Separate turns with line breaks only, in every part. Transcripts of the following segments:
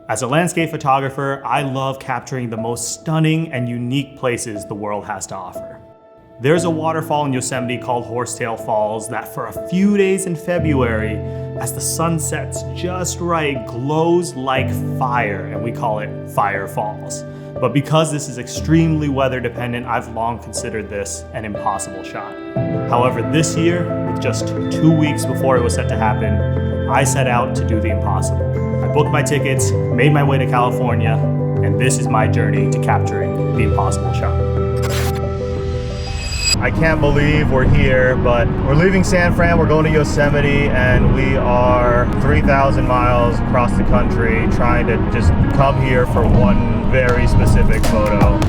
As a landscape photographer, I love capturing the most stunning and unique places the world has to offer. There's a waterfall in Yosemite called Horsetail Falls that for a few days in February, as the sun sets just right, glows like fire, and we call it Fire Falls. But because this is extremely weather dependent, I've long considered this an impossible shot. However, this year, with just 2 weeks before it was set to happen, I set out to do the impossible. I booked my tickets, made my way to California, and this is my journey to capturing the impossible shot. I can't believe we're here, but we're leaving San Fran, we're going to Yosemite, and we are 3,000 miles across the country trying to just come here for one very specific photo.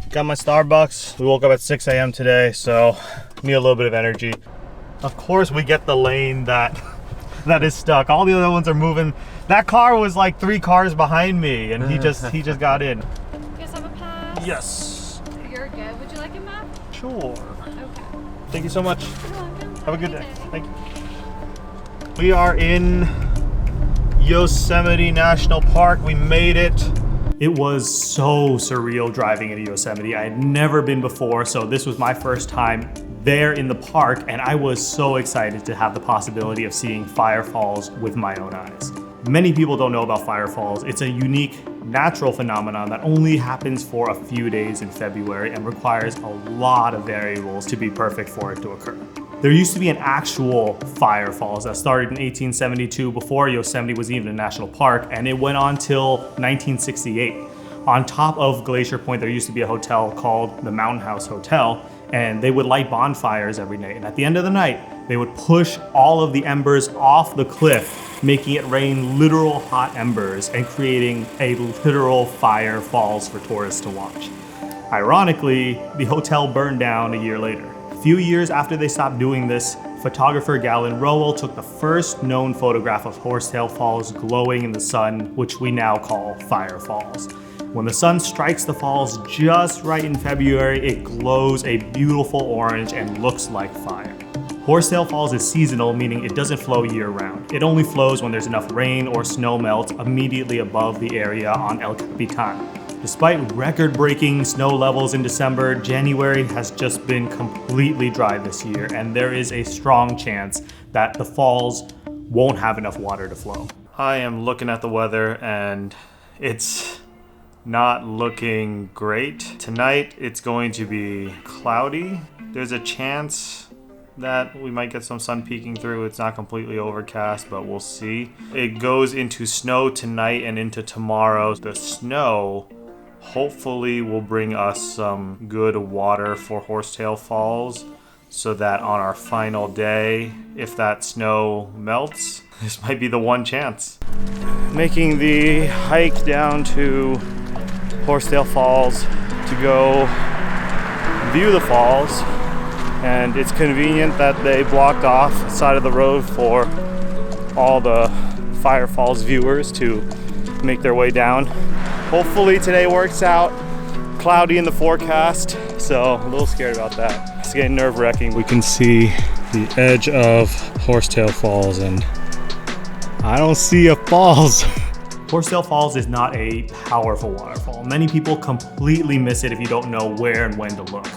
Got my Starbucks. We woke up at 6 a.m. today, so need a little bit of energy. Of course, we get the lane that is stuck. All the other ones are moving. That car was like 3 cars behind me, and he just got in.
You guys have a pass?
Yes.
You're good. Would you like a map?
Sure.
Okay.
Thank you so much.
You're welcome.
Have a good day. Thank you. We are in Yosemite National Park. We made it. It was so surreal driving into Yosemite. I had never been before, so this was my first time there in the park, and I was so excited to have the possibility of seeing Fire Falls with my own eyes. Many people don't know about Fire Falls. It's a unique natural phenomenon that only happens for a few days in February and requires a lot of variables to be perfect for it to occur. There used to be an actual Fire Falls that started in 1872 before Yosemite was even a national park, and it went on till 1968. On top of Glacier Point, there used to be a hotel called the Mountain House Hotel, and they would light bonfires every night. And at the end of the night, they would push all of the embers off the cliff, making it rain literal hot embers and creating a literal fire falls for tourists to watch. Ironically, the hotel burned down a year later. A few years after they stopped doing this, photographer Galen Rowell took the first known photograph of Horsetail Falls glowing in the sun, which we now call Fire Falls. When the sun strikes the falls just right in February, it glows a beautiful orange and looks like fire. Horsetail Falls is seasonal, meaning it doesn't flow year-round. It only flows when there's enough rain or snow melt immediately above the area on El Capitan. Despite record-breaking snow levels in December, January has just been completely dry this year, and there is a strong chance that the falls won't have enough water to flow. I am looking at the weather, and it's not looking great. Tonight, it's going to be cloudy. There's a chance that we might get some sun peeking through. It's not completely overcast, but we'll see. It goes into snow tonight and into tomorrow. The snow hopefully will bring us some good water for Horsetail Falls so that on our final day, if that snow melts, this might be the one chance. Making the hike down to Horsetail Falls to go view the falls, and it's convenient that they blocked off the side of the road for all the Fire Falls viewers to make their way down. Hopefully today works out. Cloudy in the forecast, so a little scared about that. It's getting nerve-wracking. We can see the edge of Horsetail Falls, and I don't see a falls. Horsetail Falls is not a powerful waterfall. Many people completely miss it if you don't know where and when to look.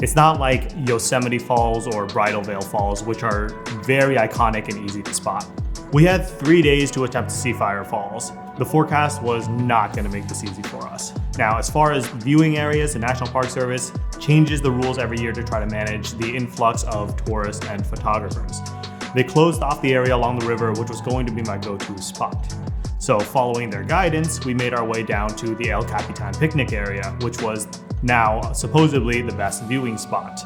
It's not like Yosemite Falls or Bridal Veil Falls, which are very iconic and easy to spot. We had 3 days to attempt to see Fire Falls. The forecast was not going to make this easy for us. Now, as far as viewing areas, the National Park Service changes the rules every year to try to manage the influx of tourists and photographers. They closed off the area along the river, which was going to be my go-to spot. So following their guidance, we made our way down to the El Capitan picnic area, which was now supposedly the best viewing spot.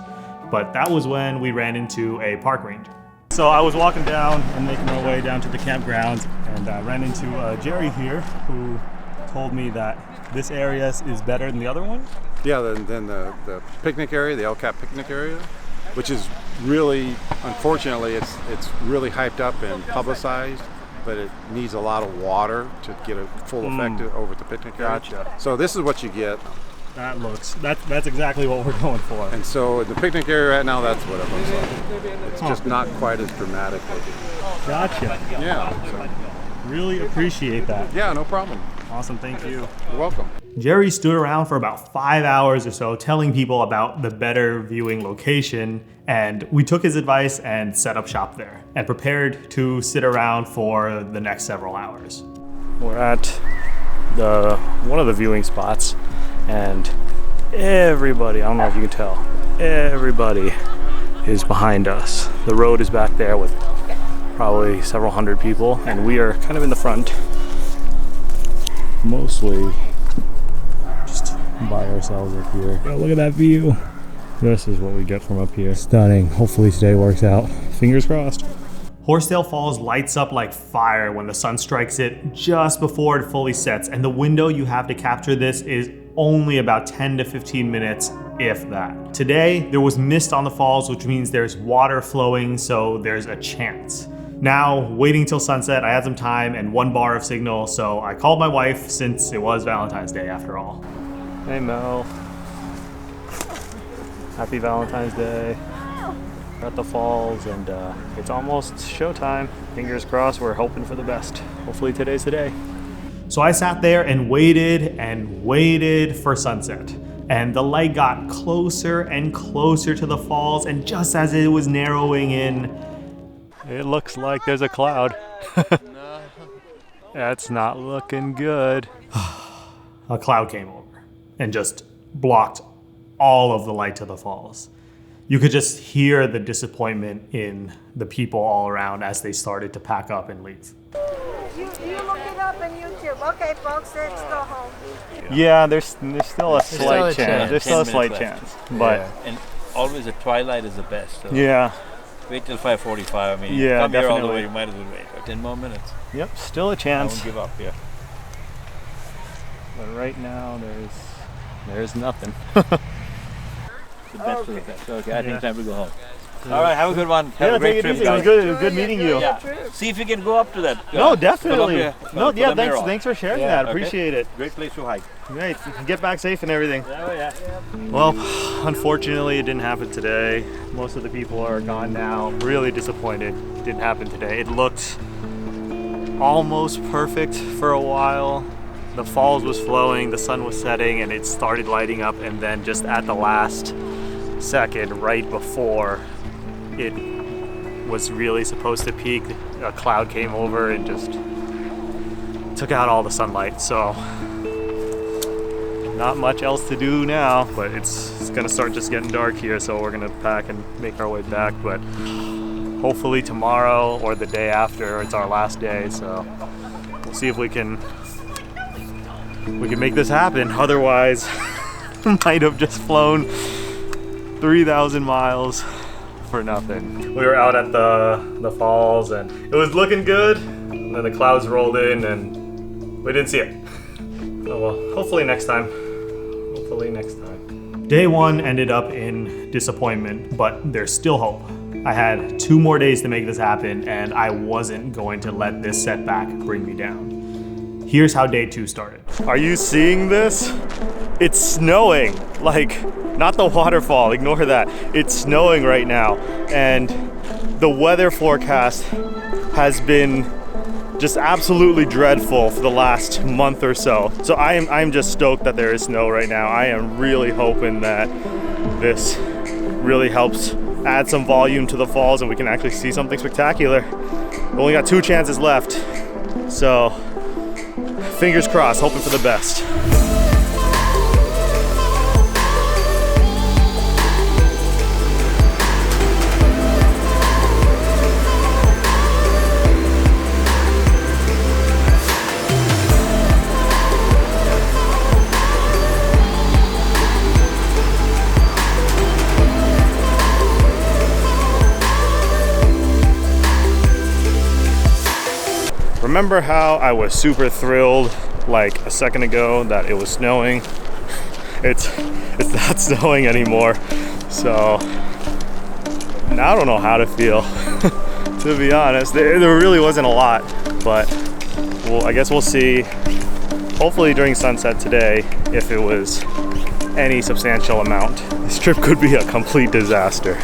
But that was when we ran into a park ranger. So I was walking down and making our way down to the campground, and I ran into Jerry here, who told me that this area is better than the other one?
Yeah, then the picnic area, the El Cap picnic area, which is really, unfortunately, it's really hyped up and publicized, but it needs a lot of water to get a full effect over at the picnic area.
Gotcha.
So this is what you get.
That's exactly what we're going for.
And so in the picnic area right now, that's what it looks like. It's just not quite as dramatic.
Gotcha.
Yeah. So,
Really appreciate that.
yeah, no problem.
Awesome, thank you.
You're welcome.
Jerry stood around for about 5 hours or so telling people about the better viewing location, and we took his advice and set up shop there and prepared to sit around for the next several hours. We're at one of the viewing spots, and everybody, I don't know if you can tell, everybody is behind us. The road is back there with probably several hundred people, and we are kind of in the front, mostly just by ourselves up here. Oh, look at that view. This is what we get from up here. Stunning. Hopefully today works out. Fingers crossed. Horsetail Falls lights up like fire when the sun strikes it just before it fully sets, and the window you have to capture this is only about 10 to 15 minutes, if that. Today, there was mist on the falls, which means there's water flowing, so there's a chance. Now, waiting till sunset, I had some time and 1 bar of signal, so I called my wife since it was Valentine's Day after all. Hey Mel. Happy Valentine's Day. We're at the falls, and it's almost showtime. Fingers crossed, we're hoping for the best. Hopefully today's the day. So I sat there and waited for sunset. And the light got closer and closer to the falls, and just as it was narrowing in, it looks like there's a cloud. That's not looking good. A cloud came over and just blocked all of the light to the falls. You could just hear the disappointment in the people all around as they started to pack up and leave.
You look it up on YouTube. Okay, folks, let's go home.
Yeah, there's still a slight chance. There's still a
10
slight
minutes
chance, but
and always the twilight is the best. So
yeah,
wait till 5:45. I mean,
Yeah,
come here all the
definitely.
way. You might as well wait. 10 more minutes.
yep, still a
I
chance.
won't give up. Yeah.
But right now, there's nothing.
The best of the best. Okay, I think
Yeah.
it's time to go home. All right, have a good one. Have a great trip,
It was
guys.
good meeting you.
Yeah. See if you can go up to that.
No, definitely.
Columbia
Thanks for sharing
Yeah,
that.
okay.
Appreciate it.
Great place to hike.
Great. Get back safe and everything.
Oh yeah.
Well, unfortunately, it didn't happen today. Most of the people are gone now. Really disappointed. It didn't happen today. It looked almost perfect for a while. The falls was flowing, the sun was setting, and it started lighting up, and then just at the last second, right before it was really supposed to peak, a cloud came over and just took out all the sunlight. So not much else to do now, but it's gonna start just getting dark here, so we're gonna pack and make our way back. But hopefully tomorrow or the day after, it's our last day, so we'll see if we can make this happen. Otherwise, might have just flown 3,000 miles for nothing. We were out at the falls, and it was looking good, and then the clouds rolled in and we didn't see it. Oh well, hopefully next time. Day 1 ended up in disappointment, but there's still hope. I had 2 more days to make this happen, and I wasn't going to let this setback bring me down. Here's how day 2 started. Are you seeing this? It's snowing. Like, not the waterfall, ignore that. It's snowing right now, and the weather forecast has been just absolutely dreadful for the last month or so. So I'm just stoked that there is snow right now. I am really hoping that this really helps add some volume to the falls and we can actually see something spectacular. We only got 2 chances left, so fingers crossed, hoping for the best. Remember how I was super thrilled like a second ago that it was snowing. It's not snowing anymore. So now I don't know how to feel, to be honest. There really wasn't a lot, but I guess we'll see. Hopefully during sunset today, if it was any substantial amount. This trip could be a complete disaster.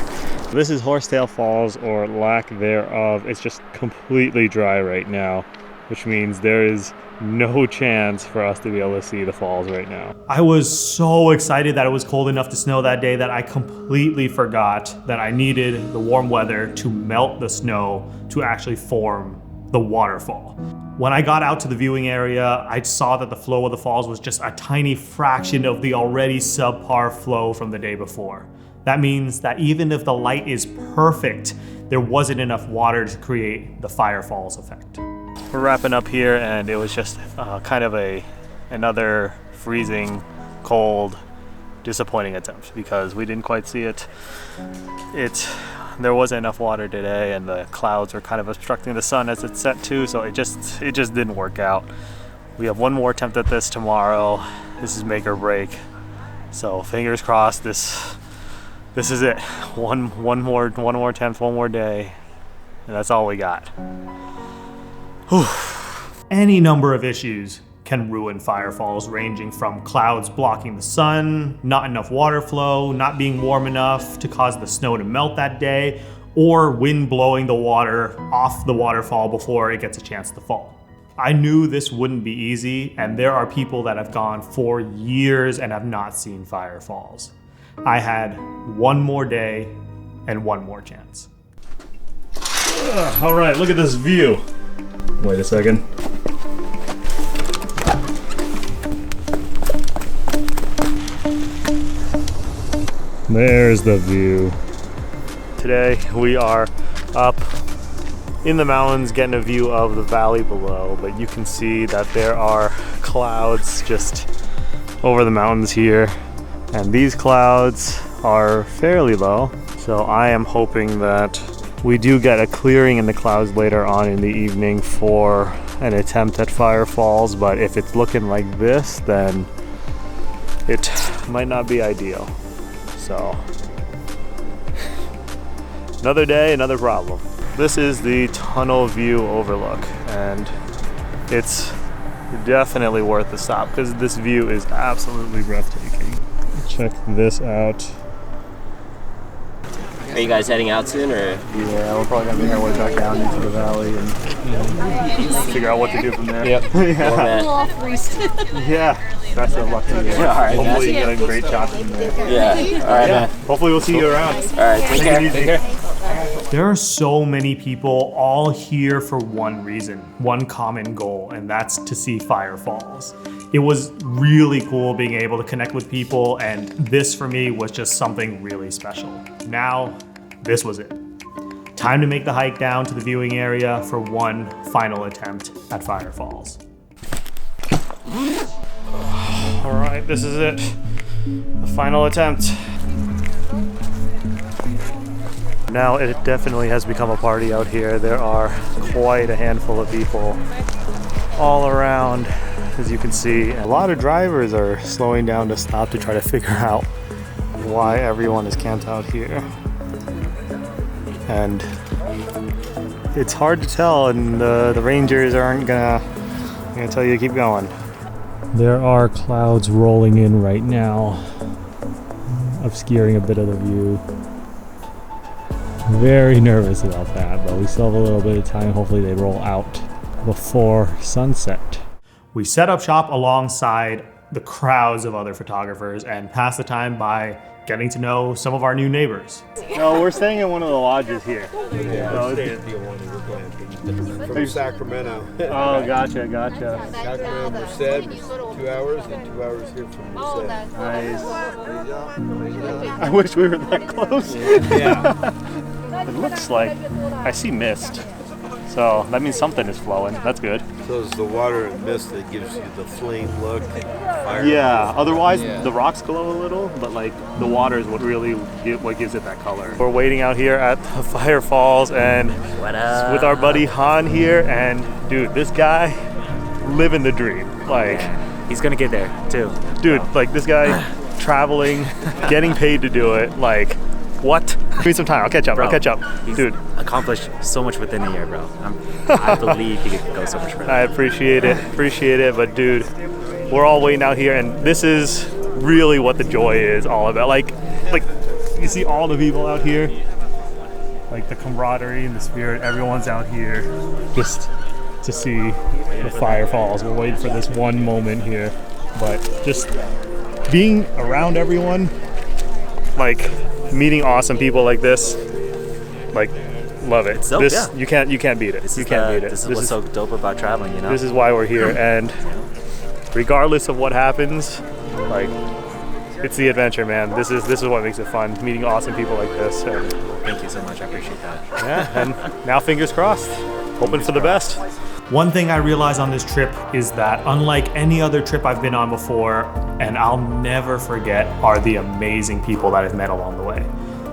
This is Horsetail Falls, or lack thereof. It's just completely dry right now, which means there is no chance for us to be able to see the falls right now. I was so excited that it was cold enough to snow that day that I completely forgot that I needed the warm weather to melt the snow to actually form the waterfall. When I got out to the viewing area, I saw that the flow of the falls was just a tiny fraction of the already subpar flow from the day before. That means that even if the light is perfect, there wasn't enough water to create the fire falls effect. We're wrapping up here, and it was just kind of another freezing, cold, disappointing attempt because we didn't quite see it. There wasn't enough water today, and the clouds were kind of obstructing the sun as it set too, so it just didn't work out. We have one more attempt at this tomorrow. This is make or break. So fingers crossed this is it. One more attempt, one more day, and that's all we got. Whew. Any number of issues can ruin fire falls, ranging from clouds blocking the sun, not enough water flow, not being warm enough to cause the snow to melt that day, or wind blowing the water off the waterfall before it gets a chance to fall. I knew this wouldn't be easy, and there are people that have gone for years and have not seen fire falls. I had one more day and one more chance. All right, look at this view. Wait a second. There's the view. Today we are up in the mountains getting a view of the valley below, but you can see that there are clouds just over the mountains here, and these clouds are fairly low, so I am hoping that we do get a clearing in the clouds later on in the evening for an attempt at fire falls, but if it's looking like this, then it might not be ideal. So, another day, another problem. This is the tunnel view overlook, and it's definitely worth the stop because this view is absolutely breathtaking. Check this out.
Are you guys heading out soon, or?
Yeah, we're probably gonna make our way back down into the valley and figure out what to do from there.
Yep.
Yeah. Yeah. Best of luck to you.
Yeah, all right,
hopefully you get a great shot from there.
Yeah. All right, man.
Hopefully we'll see you around.
All right, take care. Take care.
There are so many people all here for one reason, one common goal, and that's to see fire falls. It was really cool being able to connect with people, and this for me was just something really special. Now, this was it. Time to make the hike down to the viewing area for one final attempt at fire falls. All right, this is it. The final attempt. Now it definitely has become a party out here. There are quite a handful of people all around, as you can see. A lot of drivers are slowing down to stop to try to figure out why everyone is camped out here. And it's hard to tell, and the rangers aren't gonna tell you to keep going. There are clouds rolling in right now, obscuring a bit of the view. Very nervous about that, but we still have a little bit of time. Hopefully they roll out before sunset. We set up shop alongside the crowds of other photographers and pass the time by getting to know some of our new neighbors. No, we're staying in one of the lodges here.
Yeah,
So
stay at the one we were glamping. From Sacramento.
Oh, gotcha.
Sacramento, Merced was 2 hours, and 2 hours here from Merced.
Nice. I wish we were that close.
Yeah.
It looks like I see mist, so that means something is flowing. That's good.
So it's the water and mist that gives you the flame look. Fire.
Yeah, otherwise the rocks glow a little, but like the water is what really what gives it that color. We're waiting out here at the fire falls and with our buddy Han here, and dude, this guy living the dream. Like,
He's gonna get there too.
dude, like this guy traveling, getting paid to do it. Like, what? Give me some time. I'll catch up.
Bro,
I'll catch up,
He's
dude.
accomplished so much within a year, bro. I believe he could go so much further.
I appreciate it. But dude, we're all waiting out here, and this is really what the joy is all about. Like you see all the people out here, like the camaraderie and the spirit. Everyone's out here just to see the fire falls. We're waiting for this one moment here, but just being around everyone, like meeting awesome people like this, like love it.
dope,
This
yeah.
you can't beat it. You can't beat it.
This is what's so dope about traveling, you know?
This is why we're here, and regardless of what happens, like it's the adventure, man. This is what makes it fun. Meeting awesome people like this. And,
Thank you so much. I appreciate that.
yeah, and now fingers crossed, hoping for the best. One thing I realized on this trip is that unlike any other trip I've been on before, and I'll never forget, are the amazing people that I've met along the way.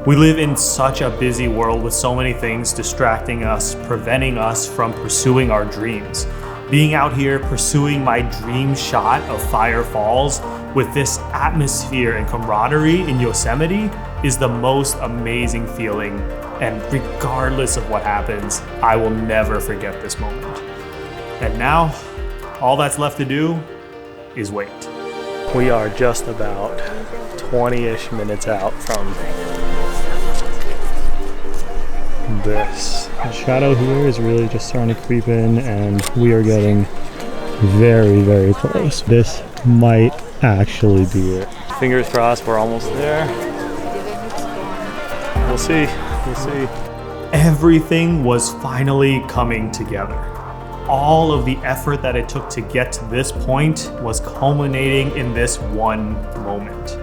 We live in such a busy world with so many things distracting us, preventing us from pursuing our dreams. Being out here pursuing my dream shot of Fire Falls with this atmosphere and camaraderie in Yosemite is the most amazing feeling, and regardless of what happens, I will never forget this moment. And now, all that's left to do is wait. We are just about 20-ish minutes out from this. The shadow here is really just starting to creep in, and we are getting very, very close. This might actually be it. Fingers crossed, we're almost there. We'll see. We'll see. Everything was finally coming together. All of the effort that it took to get to this point was culminating in this one moment.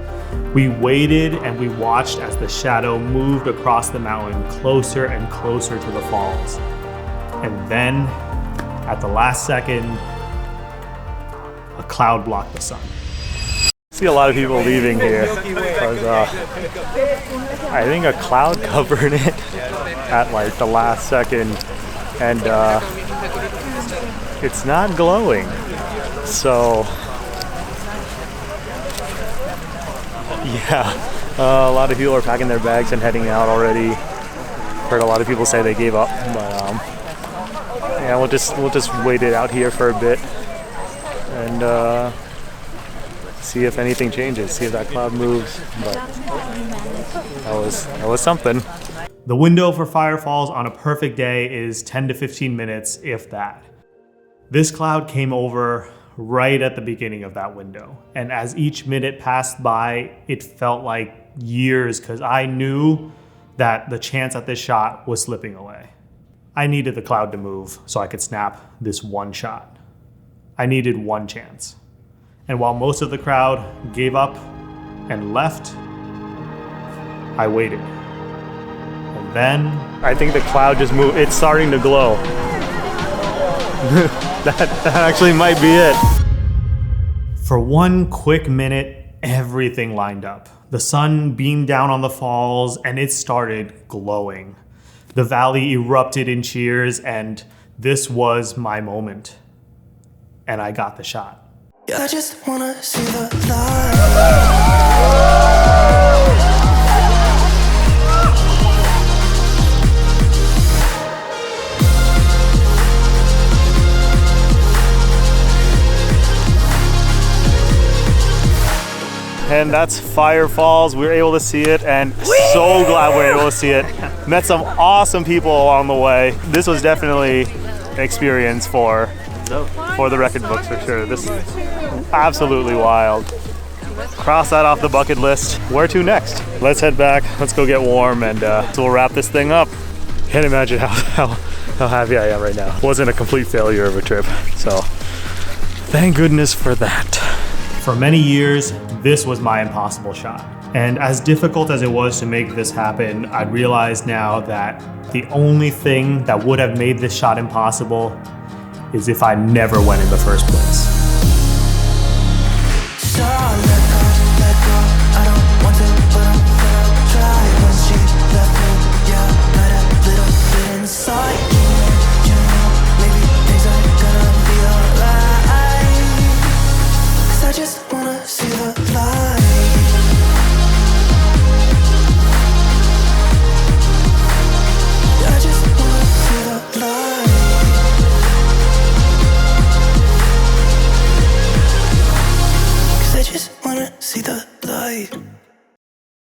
We waited and we watched as the shadow moved across the mountain closer and closer to the falls. And then, at the last second, a cloud blocked the sun. I see a lot of people leaving here because I think a cloud covered it at like the last second, and it's not glowing. So yeah, a lot of people are packing their bags and heading out already. Heard a lot of people say they gave up, but yeah, we'll just wait it out here for a bit and see if anything changes, see if that cloud moves. But that was something. The window for Fire Falls on a perfect day is 10 to 15 minutes, if that. This cloud came over right at the beginning of that window, and as each minute passed by, it felt like years, because I knew that the chance at this shot was slipping away. I needed the cloud to move so I could snap this one shot. I needed one chance. And while most of the crowd gave up and left, I waited. And then I think the cloud just moved. It's starting to glow. that actually might be it. For one quick minute, everything lined up. The sun beamed down on the falls and it started glowing. The valley erupted in cheers, and this was my moment. And I got the shot.
I just wanna see the light.
And that's Fire Falls. We were able to see it, and so glad we were able to see it. Met some awesome people along the way. This was definitely an experience for the record books for sure. This is absolutely wild. Cross that off the bucket list. Where to next? Let's head back. Let's go get warm, and so we'll wrap this thing up. Can't imagine how happy I am right now. Wasn't a complete failure of a trip, so thank goodness for that. For many years, this was my impossible shot. And as difficult as it was to make this happen, I realize now that the only thing that would have made this shot impossible is if I never went in the first place.
So let go, I don't want to, but I'm gonna try. When she left me, yeah, got a little bit inside. You know, maybe things are gonna be alright. wanna see the light.